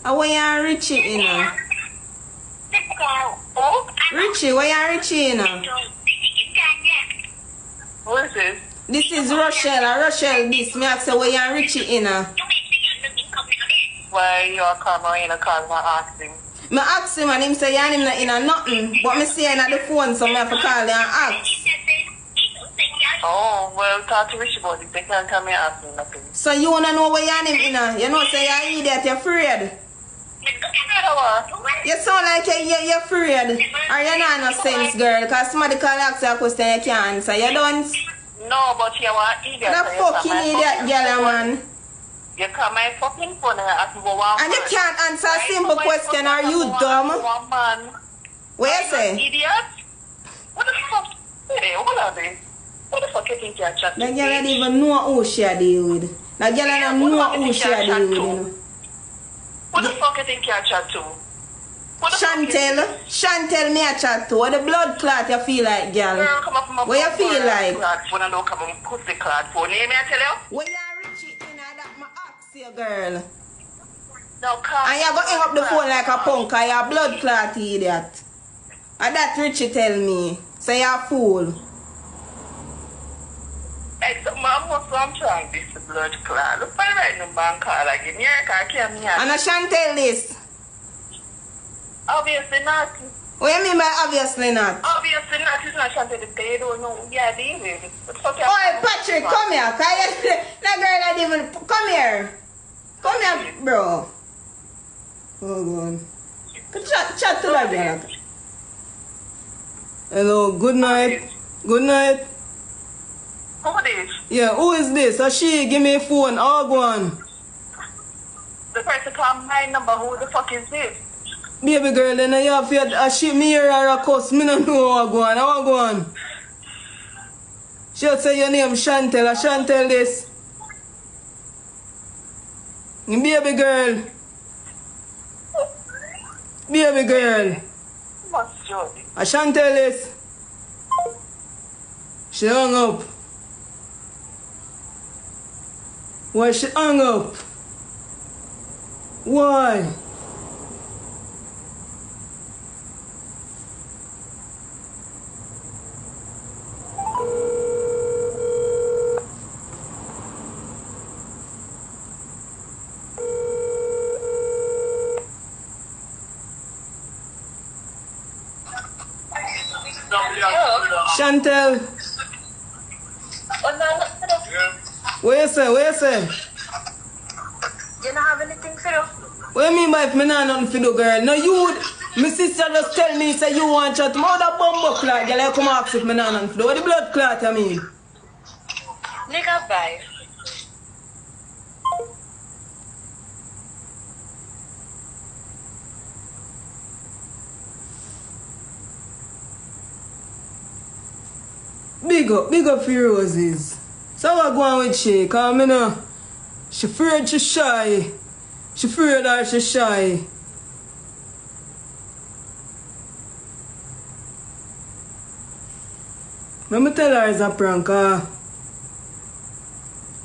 And where you Richie in? Richie, where you Richie in? Who is this? This is Rochelle. Rochelle, this. Me ask where you Richie in? Why you are coming in a call and ask him? Me ask him and him say you ain't in a nothing. But me see him at the phone, so me have to call you and ask. Oh, well, talk to Richie about it. They can't come here and ask me nothing. So you wanna know where you in? You know say you're idiot, you're afraid. You sound like you're afraid. Or you're not no sense, girl. Because somebody can ask you a question you can't answer. You don't? No, but you are an idiot. You're a fucking idiot, girl, man. You call my fucking phone and ask me what. And you can't answer a simple question. Are you dumb? What you say? Idiot? What the fuck? Hey, hold on, babe. What the fuck you think you're chatting to? That girl don't even know who she deal with. That girl don't know who she deal with, you know. What the fuck you think you're chat to? Chantel me a chat to. What the blood clot you feel like, girl? Girl, come up from my what you feel like? When I don't come on pussy clot phone. Name me, I tell you? When you reach it in, that my ask you, girl. No, come. And you go hang up the phone like a punk, and you're a blood clot idiot. And that Richie tell me. So you're a fool. Hey, so I'm trying this blood clot. Look, I write number and call again. Yeah, I can't hear. And I shan't tell this. Obviously not. What you mean by obviously not? Obviously not. It's not Chantel. They don't know. Yeah, they will. Oh, Patrick, come here. That girl not even... Come here. Come here, bro. Oh, God. Chat to that girl. Hello, good night. Good night. Who is this? Yeah, who is this? She give me a phone. Oh, go on. The person called my number. Who the fuck is this? Baby girl, then you have to shit me here or a cuss. Me don't know how go on. How go on? She'll say your name Chantel. Chantel this. Baby girl. Baby girl. Chantel this. She hung up. Why she hung up? Why? Chantel. What you say? What you say? You don't have anything for you? What you mean by if me not nothing for you, girl? No, you, my sister just tell me, say you want chat. How that bumbo clot, girl, you come ask if me not nothing for you. What the blood clot you mean? Nigga, bye. Big up for Roses. So what go on with she? Cause me know, she afraid she shy. She afraid that she shy. Let me tell her it's a prank,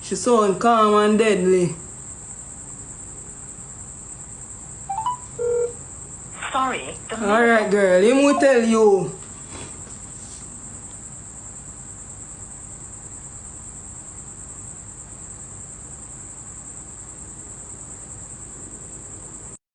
she sound calm and deadly. Sorry. Alright girl, him will tell you.